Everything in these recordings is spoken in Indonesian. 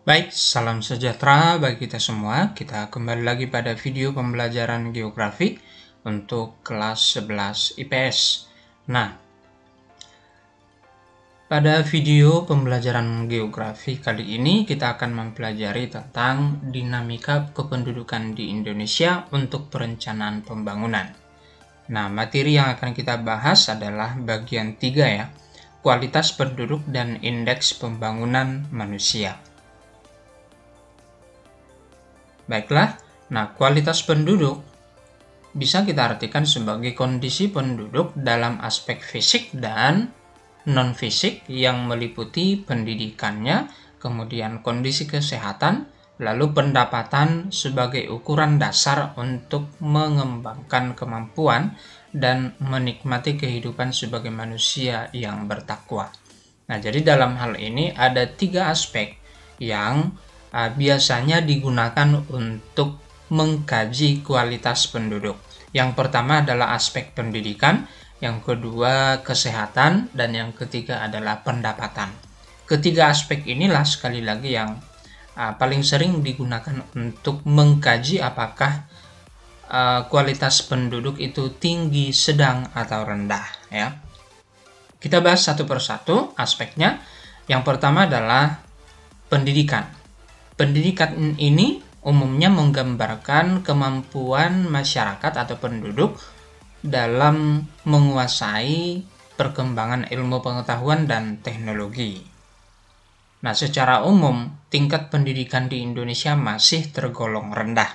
Baik, salam sejahtera bagi kita semua. Kita kembali lagi pada video pembelajaran geografi untuk kelas 11 IPS. Nah, pada video pembelajaran geografi kali ini kita akan mempelajari tentang dinamika kependudukan di Indonesia untuk perencanaan pembangunan. Nah, materi yang akan kita bahas adalah bagian 3 ya, kualitas penduduk dan indeks pembangunan manusia. Baiklah, nah kualitas penduduk bisa kita artikan sebagai kondisi penduduk dalam aspek fisik dan non-fisik yang meliputi pendidikannya, kemudian kondisi kesehatan, lalu pendapatan sebagai ukuran dasar untuk mengembangkan kemampuan dan menikmati kehidupan sebagai manusia yang bertakwa. Nah, jadi dalam hal ini ada 3 aspek yang biasanya digunakan untuk mengkaji kualitas penduduk. Yang pertama adalah aspek pendidikan, yang kedua kesehatan, dan yang ketiga adalah pendapatan. Ketiga aspek inilah sekali lagi yang paling sering digunakan untuk mengkaji apakah kualitas penduduk itu tinggi, sedang, atau rendah ya. Kita bahas satu persatu aspeknya. Yang pertama adalah pendidikan. Pendidikan ini umumnya menggambarkan kemampuan masyarakat atau penduduk dalam menguasai perkembangan ilmu pengetahuan dan teknologi. Nah, secara umum, tingkat pendidikan di Indonesia masih tergolong rendah.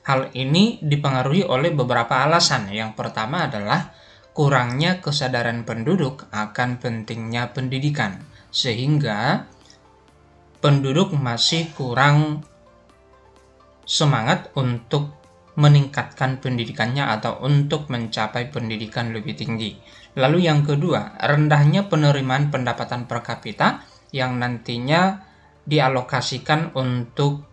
Hal ini dipengaruhi oleh beberapa alasan. Yang pertama adalah kurangnya kesadaran penduduk akan pentingnya pendidikan, sehingga penduduk masih kurang semangat untuk meningkatkan pendidikannya atau untuk mencapai pendidikan lebih tinggi. Lalu yang kedua, rendahnya penerimaan pendapatan per kapita yang nantinya dialokasikan untuk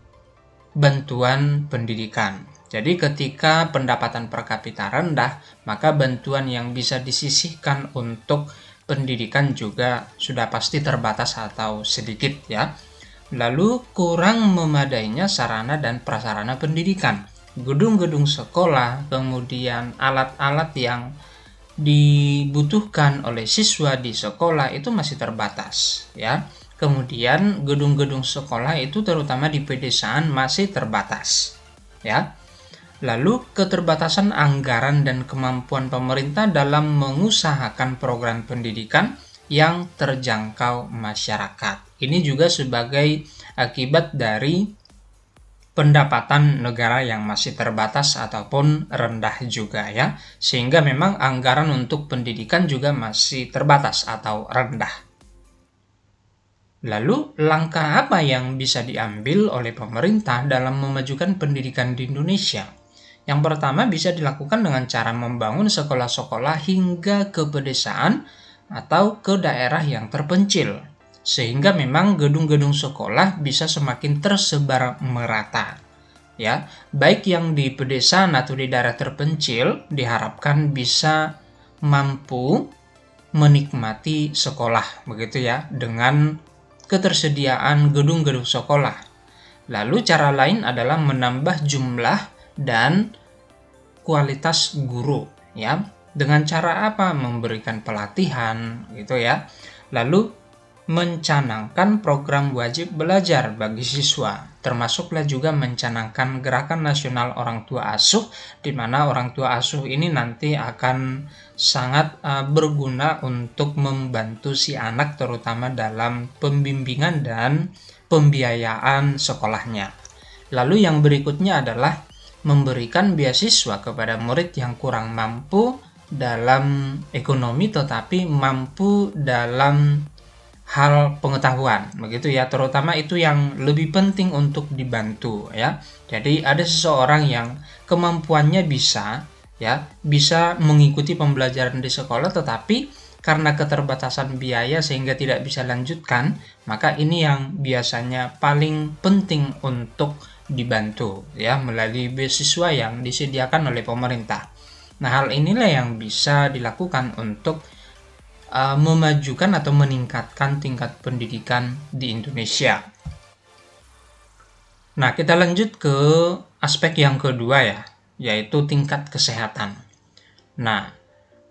bantuan pendidikan. Jadi ketika pendapatan per kapita rendah, maka bantuan yang bisa disisihkan untuk pendidikan juga sudah pasti terbatas atau sedikit ya. Lalu kurang memadainya sarana dan prasarana pendidikan. Gedung-gedung sekolah, kemudian alat-alat yang dibutuhkan oleh siswa di sekolah itu masih terbatas ya. Kemudian gedung-gedung sekolah itu terutama di pedesaan masih terbatas ya. Lalu keterbatasan anggaran dan kemampuan pemerintah dalam mengusahakan program pendidikan yang terjangkau masyarakat. Ini juga sebagai akibat dari pendapatan negara yang masih terbatas ataupun rendah juga ya. Sehingga memang anggaran untuk pendidikan juga masih terbatas atau rendah. Lalu langkah apa yang bisa diambil oleh pemerintah dalam memajukan pendidikan di Indonesia? Yang pertama bisa dilakukan dengan cara membangun sekolah-sekolah hingga ke pedesaan atau ke daerah yang terpencil, sehingga memang gedung-gedung sekolah bisa semakin tersebar merata ya. Baik yang di pedesaan atau di daerah terpencil diharapkan bisa mampu menikmati sekolah begitu ya, dengan ketersediaan gedung-gedung sekolah. Lalu cara lain adalah menambah jumlah dan kualitas guru ya. Dengan cara apa? Memberikan pelatihan gitu ya. Lalu mencanangkan program wajib belajar bagi siswa. Termasuklah juga mencanangkan gerakan nasional orang tua asuh, di mana orang tua asuh ini nanti akan sangat berguna untuk membantu si anak terutama dalam pembimbingan dan pembiayaan sekolahnya. Lalu yang berikutnya adalah memberikan beasiswa kepada murid yang kurang mampu dalam ekonomi tetapi mampu dalam hal pengetahuan begitu ya, terutama itu yang lebih penting untuk dibantu ya. Jadi ada seseorang yang kemampuannya bisa mengikuti pembelajaran di sekolah tetapi karena keterbatasan biaya sehingga tidak bisa lanjutkan, maka ini yang biasanya paling penting untuk dibantu ya melalui beasiswa yang disediakan oleh pemerintah. Nah, hal inilah yang bisa dilakukan untuk memajukan atau meningkatkan tingkat pendidikan di Indonesia. Nah, kita lanjut ke aspek yang kedua ya, yaitu tingkat kesehatan. Nah,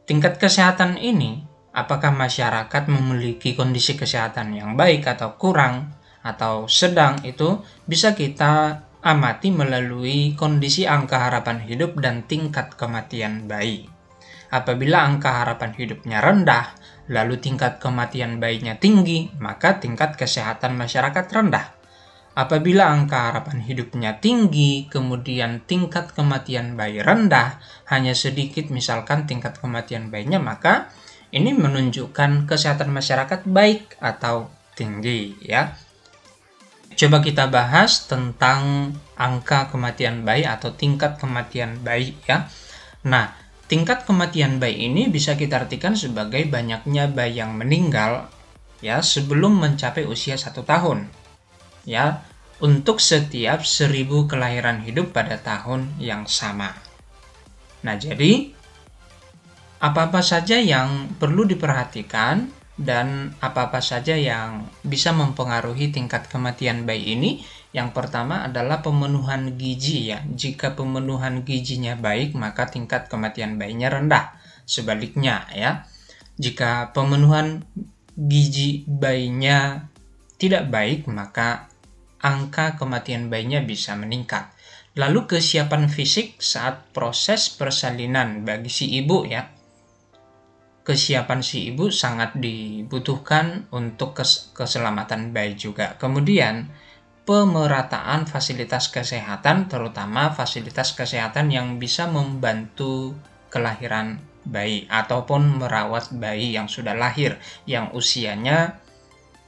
tingkat kesehatan ini, apakah masyarakat memiliki kondisi kesehatan yang baik atau kurang, atau sedang, itu bisa kita amati melalui kondisi angka harapan hidup dan tingkat kematian bayi. Apabila angka harapan hidupnya rendah, lalu tingkat kematian bayinya tinggi, maka tingkat kesehatan masyarakat rendah. Apabila angka harapan hidupnya tinggi, kemudian tingkat kematian bayi rendah, hanya sedikit misalkan tingkat kematian bayinya, maka ini menunjukkan kesehatan masyarakat baik atau tinggi ya. Coba kita bahas tentang angka kematian bayi atau tingkat kematian bayi ya. Nah, tingkat kematian bayi ini bisa kita artikan sebagai banyaknya bayi yang meninggal ya sebelum mencapai usia 1 tahun. Ya, untuk setiap 1000 kelahiran hidup pada tahun yang sama. Nah, jadi apa-apa saja yang perlu diperhatikan dan apa-apa saja yang bisa mempengaruhi tingkat kematian bayi ini. Yang pertama adalah pemenuhan gizi ya. Jika pemenuhan gizinya baik, maka tingkat kematian bayinya rendah. Sebaliknya ya, jika pemenuhan gizi bayinya tidak baik, maka angka kematian bayinya bisa meningkat. Lalu kesiapan fisik saat proses persalinan bagi si ibu ya. Kesiapan si ibu sangat dibutuhkan untuk keselamatan bayi juga. Kemudian pemerataan fasilitas kesehatan, terutama fasilitas kesehatan yang bisa membantu kelahiran bayi ataupun merawat bayi yang sudah lahir yang usianya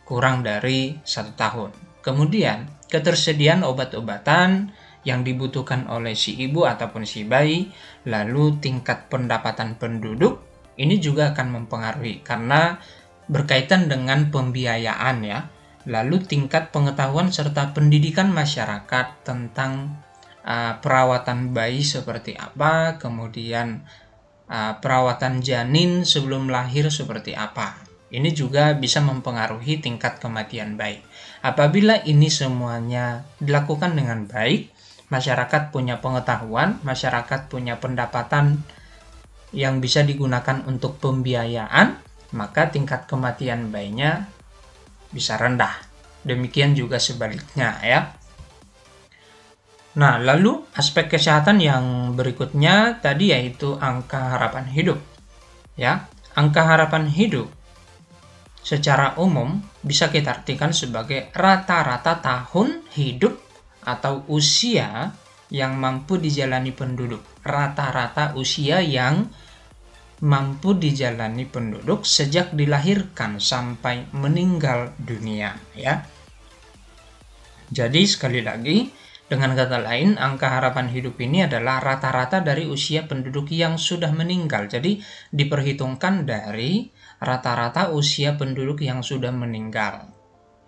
kurang dari 1 tahun. Kemudian, ketersediaan obat-obatan yang dibutuhkan oleh si ibu ataupun si bayi, lalu tingkat pendapatan penduduk, ini juga akan mempengaruhi karena berkaitan dengan pembiayaan ya. Lalu tingkat pengetahuan serta pendidikan masyarakat tentang perawatan bayi seperti apa, kemudian perawatan janin sebelum lahir seperti apa. Ini juga bisa mempengaruhi tingkat kematian bayi. Apabila ini semuanya dilakukan dengan baik, masyarakat punya pengetahuan, masyarakat punya pendapatan yang bisa digunakan untuk pembiayaan, maka tingkat kematian bayinya bisa rendah. Demikian juga sebaliknya ya. Nah, lalu aspek kesehatan yang berikutnya tadi yaitu angka harapan hidup. Ya, angka harapan hidup secara umum bisa kita artikan sebagai rata-rata tahun hidup atau usia yang mampu dijalani penduduk. Rata-rata usia yang mampu dijalani penduduk sejak dilahirkan sampai meninggal dunia ya. Jadi sekali lagi, dengan kata lain, angka harapan hidup ini adalah rata-rata dari usia penduduk yang sudah meninggal. Jadi diperhitungkan dari rata-rata usia penduduk yang sudah meninggal.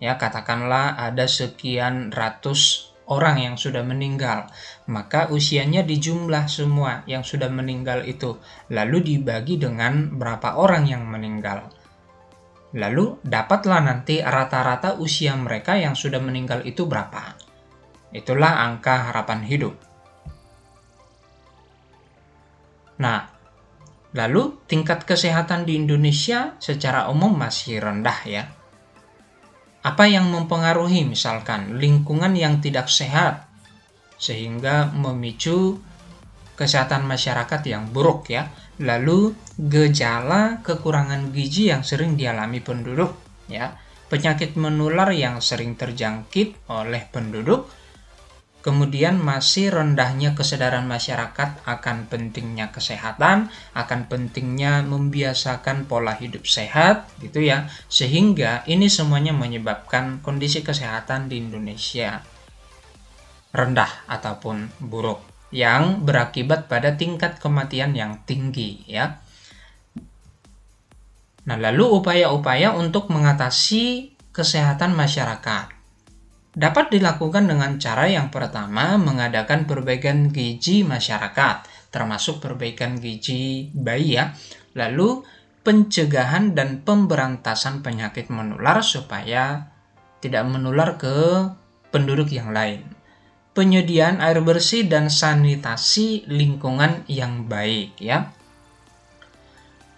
Ya, katakanlah ada sekian ratus orang yang sudah meninggal, maka usianya dijumlah semua yang sudah meninggal itu, lalu dibagi dengan berapa orang yang meninggal. Lalu dapatlah nanti rata-rata usia mereka yang sudah meninggal itu berapa. Itulah angka harapan hidup. Nah, lalu tingkat kesehatan di Indonesia secara umum masih rendah ya. Apa yang mempengaruhi misalkan lingkungan yang tidak sehat sehingga memicu kesehatan masyarakat yang buruk ya. Lalu gejala kekurangan gizi yang sering dialami penduduk ya. Penyakit menular yang sering terjangkit oleh penduduk. Kemudian masih rendahnya kesadaran masyarakat akan pentingnya kesehatan, akan pentingnya membiasakan pola hidup sehat gitu ya. Sehingga ini semuanya menyebabkan kondisi kesehatan di Indonesia rendah ataupun buruk yang berakibat pada tingkat kematian yang tinggi ya. Nah, lalu upaya-upaya untuk mengatasi kesehatan masyarakat dapat dilakukan dengan cara yang pertama mengadakan perbaikan gizi masyarakat, termasuk perbaikan gizi bayi ya. Lalu pencegahan dan pemberantasan penyakit menular supaya tidak menular ke penduduk yang lain. penyediaan air bersih dan sanitasi lingkungan yang baik ya.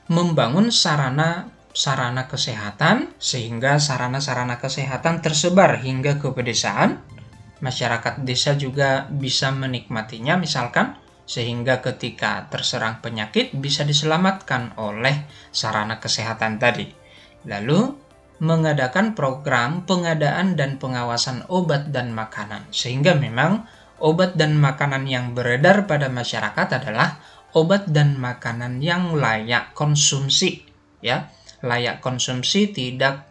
Membangun sarana kesehatan sehingga sarana-sarana kesehatan tersebar hingga ke pedesaan. Masyarakat desa juga bisa menikmatinya misalkan, sehingga ketika terserang penyakit bisa diselamatkan oleh sarana kesehatan tadi. Lalu mengadakan program pengadaan dan pengawasan obat dan makanan, sehingga memang obat dan makanan yang beredar pada masyarakat adalah obat dan makanan yang layak konsumsi ya, layak konsumsi, tidak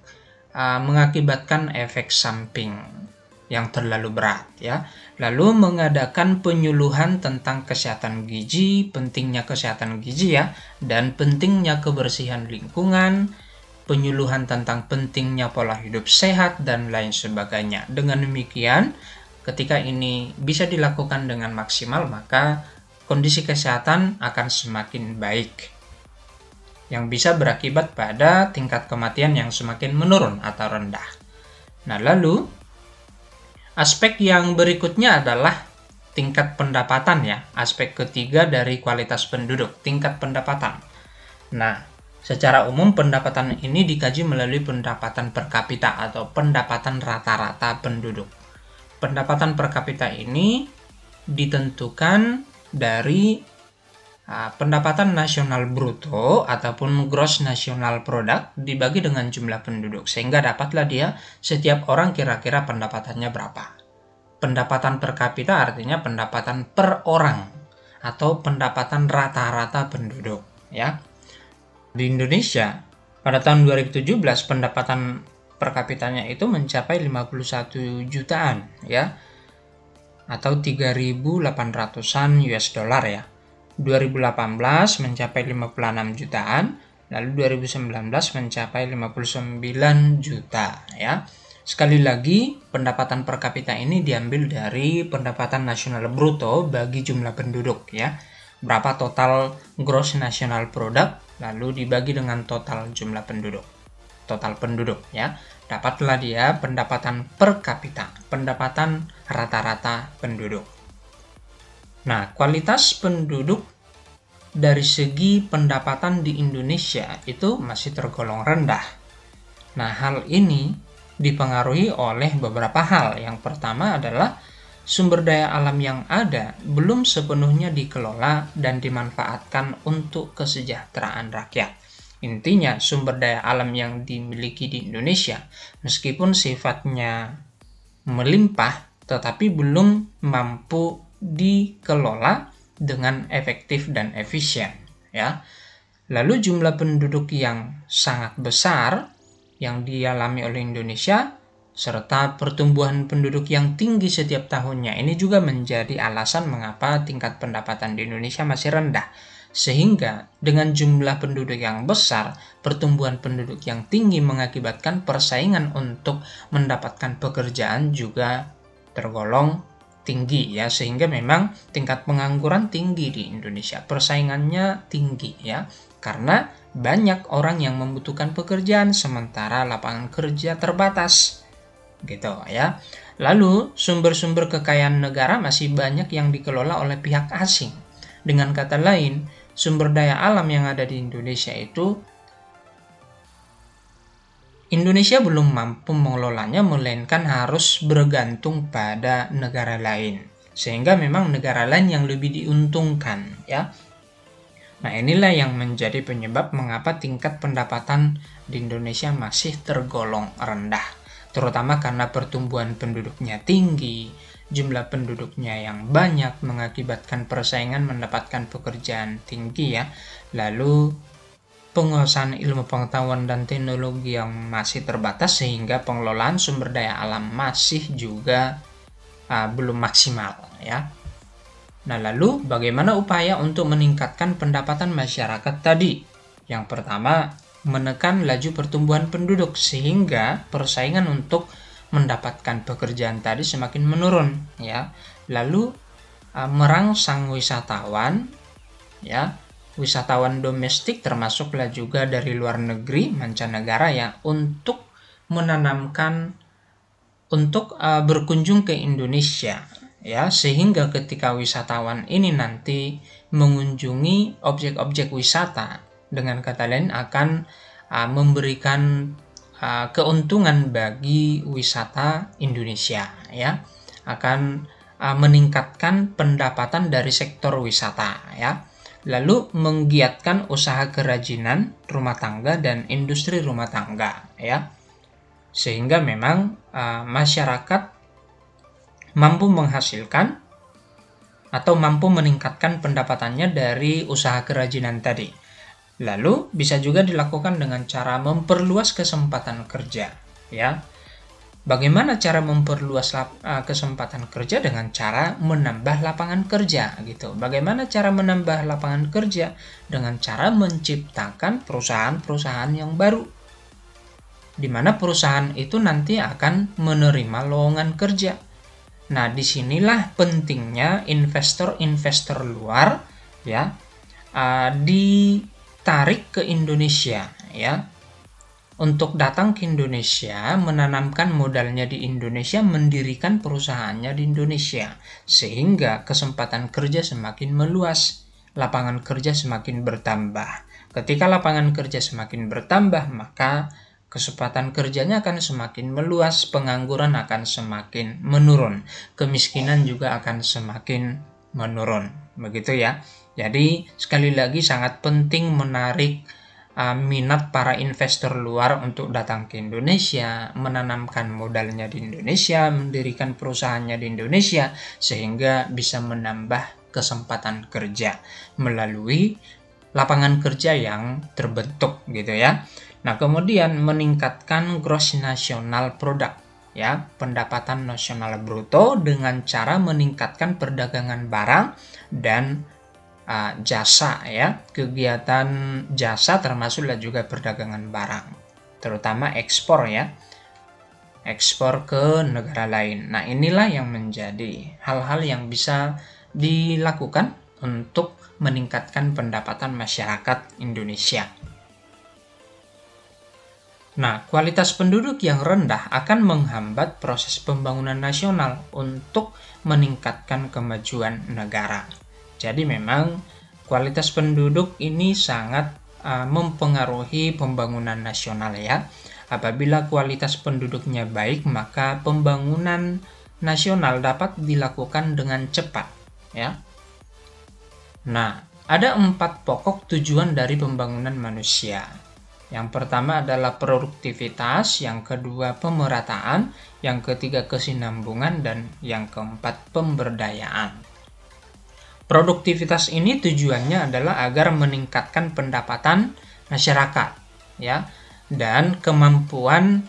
mengakibatkan efek samping yang terlalu berat ya. Lalu mengadakan penyuluhan tentang kesehatan gizi, pentingnya kesehatan gizi ya, dan pentingnya kebersihan lingkungan, penyuluhan tentang pentingnya pola hidup sehat dan lain sebagainya. Dengan demikian, ketika ini bisa dilakukan dengan maksimal, maka kondisi kesehatan akan semakin baik, yang bisa berakibat pada tingkat kematian yang semakin menurun atau rendah. Nah, lalu aspek yang berikutnya adalah tingkat pendapatan ya. Aspek ketiga dari kualitas penduduk, tingkat pendapatan. Nah, secara umum pendapatan ini dikaji melalui pendapatan per kapita atau pendapatan rata-rata penduduk. Pendapatan per kapita ini ditentukan dari pendapatan nasional bruto ataupun gross national product dibagi dengan jumlah penduduk, sehingga dapatlah dia setiap orang kira-kira pendapatannya berapa. Pendapatan per kapita artinya pendapatan per orang atau pendapatan rata-rata penduduk ya. Di Indonesia pada tahun 2017 pendapatan per kapitanya itu mencapai 51 jutaan ya, atau 3.800-an US dollar ya. 2018 mencapai 56 jutaan, lalu 2019 mencapai 59 juta ya. Sekali lagi, pendapatan per kapita ini diambil dari pendapatan nasional bruto bagi jumlah penduduk ya. Berapa total gross national product lalu dibagi dengan total jumlah penduduk. Total penduduk ya. Dapatlah dia pendapatan per kapita, pendapatan rata-rata penduduk. Nah, kualitas penduduk dari segi pendapatan di Indonesia itu masih tergolong rendah. Nah, hal ini dipengaruhi oleh beberapa hal. Yang pertama adalah sumber daya alam yang ada belum sepenuhnya dikelola dan dimanfaatkan untuk kesejahteraan rakyat. Intinya, sumber daya alam yang dimiliki di Indonesia meskipun sifatnya melimpah, tetapi belum mampu dikelola dengan efektif dan efisien ya. Lalu jumlah penduduk yang sangat besar yang dialami oleh Indonesia serta pertumbuhan penduduk yang tinggi setiap tahunnya ini juga menjadi alasan mengapa tingkat pendapatan di Indonesia masih rendah. Sehingga dengan jumlah penduduk yang besar, pertumbuhan penduduk yang tinggi mengakibatkan persaingan untuk mendapatkan pekerjaan juga tergolong tinggi ya, sehingga memang tingkat pengangguran tinggi di Indonesia. Persaingannya tinggi ya, karena banyak orang yang membutuhkan pekerjaan sementara lapangan kerja terbatas. Gitu ya. Lalu sumber-sumber kekayaan negara masih banyak yang dikelola oleh pihak asing. Dengan kata lain, sumber daya alam yang ada di Indonesia itu Indonesia belum mampu mengelolanya, melainkan harus bergantung pada negara lain. Sehingga memang negara lain yang lebih diuntungkan ya. Nah, inilah yang menjadi penyebab mengapa tingkat pendapatan di Indonesia masih tergolong rendah. Terutama karena pertumbuhan penduduknya tinggi, jumlah penduduknya yang banyak mengakibatkan persaingan mendapatkan pekerjaan tinggi ya. Lalu penguasaan ilmu pengetahuan dan teknologi yang masih terbatas sehingga pengelolaan sumber daya alam masih juga belum maksimal ya. Nah, lalu bagaimana upaya untuk meningkatkan pendapatan masyarakat tadi? Yang pertama, menekan laju pertumbuhan penduduk sehingga persaingan untuk mendapatkan pekerjaan tadi semakin menurun ya. Lalu merangsang wisatawan ya, wisatawan domestik termasuklah juga dari luar negeri, mancanegara ya, untuk berkunjung ke Indonesia ya, sehingga ketika wisatawan ini nanti mengunjungi objek-objek wisata, dengan kata lain akan memberikan keuntungan bagi wisata Indonesia, ya, akan meningkatkan pendapatan dari sektor wisata, ya, lalu menggiatkan usaha kerajinan rumah tangga dan industri rumah tangga, ya, sehingga memang masyarakat mampu menghasilkan atau mampu meningkatkan pendapatannya dari usaha kerajinan tadi. Lalu bisa juga dilakukan dengan cara memperluas kesempatan kerja, ya. Bagaimana cara memperluas kesempatan kerja? Dengan cara menambah lapangan kerja, gitu. Bagaimana cara menambah lapangan kerja? Dengan cara menciptakan perusahaan-perusahaan yang baru, di mana perusahaan itu nanti akan menerima lowongan kerja. Nah, disinilah pentingnya investor-investor luar, ya, ditarik ke Indonesia, ya, untuk datang ke Indonesia, menanamkan modalnya di Indonesia, mendirikan perusahaannya di Indonesia, sehingga kesempatan kerja semakin meluas, lapangan kerja semakin bertambah. Ketika lapangan kerja semakin bertambah, maka kesempatan kerjanya akan semakin meluas, pengangguran akan semakin menurun, kemiskinan juga akan semakin menurun. Begitu ya. Jadi sekali lagi sangat penting menarik minat para investor luar untuk datang ke Indonesia, menanamkan modalnya di Indonesia, mendirikan perusahaannya di Indonesia, sehingga bisa menambah kesempatan kerja melalui lapangan kerja yang terbentuk, gitu ya. Nah, kemudian meningkatkan gross national product, ya, pendapatan nasional bruto, dengan cara meningkatkan perdagangan barang dan jasa, ya, kegiatan jasa termasuklah juga perdagangan barang, terutama ekspor, ya, ekspor ke negara lain. Nah, inilah yang menjadi hal-hal yang bisa dilakukan untuk meningkatkan pendapatan masyarakat Indonesia. Nah, kualitas penduduk yang rendah akan menghambat proses pembangunan nasional untuk meningkatkan kemajuan negara. Jadi memang kualitas penduduk ini sangat mempengaruhi pembangunan nasional, ya. Apabila kualitas penduduknya baik, maka pembangunan nasional dapat dilakukan dengan cepat, ya. Nah, ada 4 pokok tujuan dari pembangunan manusia. Yang pertama adalah produktivitas, yang kedua pemerataan, yang ketiga kesinambungan, dan yang keempat pemberdayaan. Produktivitas ini tujuannya adalah agar meningkatkan pendapatan masyarakat, ya, dan kemampuan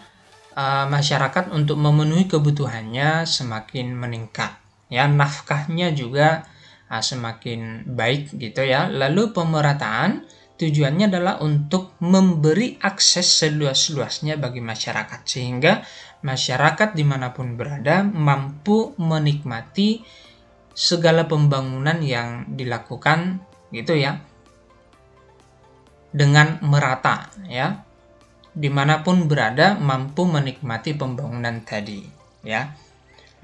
masyarakat untuk memenuhi kebutuhannya semakin meningkat, ya, nafkahnya juga semakin baik, gitu ya. Lalu pemerataan tujuannya adalah untuk memberi akses seluas-luasnya bagi masyarakat, sehingga masyarakat dimanapun berada mampu menikmati segala pembangunan yang dilakukan, gitu ya, dengan merata, ya, dimanapun berada mampu menikmati pembangunan tadi, ya.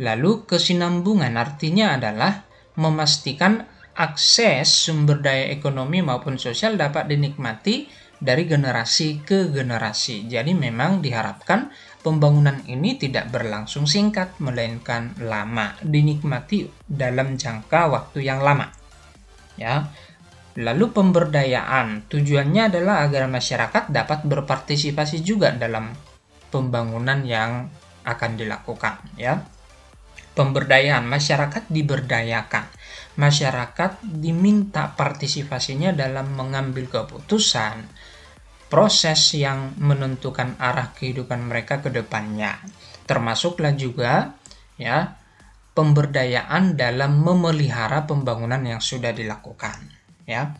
Lalu kesinambungan artinya adalah memastikan akses sumber daya ekonomi maupun sosial dapat dinikmati dari generasi ke generasi. Jadi memang diharapkan pembangunan ini tidak berlangsung singkat, melainkan lama, dinikmati dalam jangka waktu yang lama, ya. Lalu pemberdayaan tujuannya adalah agar masyarakat dapat berpartisipasi juga dalam pembangunan yang akan dilakukan, ya. Pemberdayaan, masyarakat diberdayakan. Masyarakat diminta partisipasinya dalam mengambil keputusan, proses yang menentukan arah kehidupan mereka ke depannya. Termasuklah juga, ya, pemberdayaan dalam memelihara pembangunan yang sudah dilakukan, ya.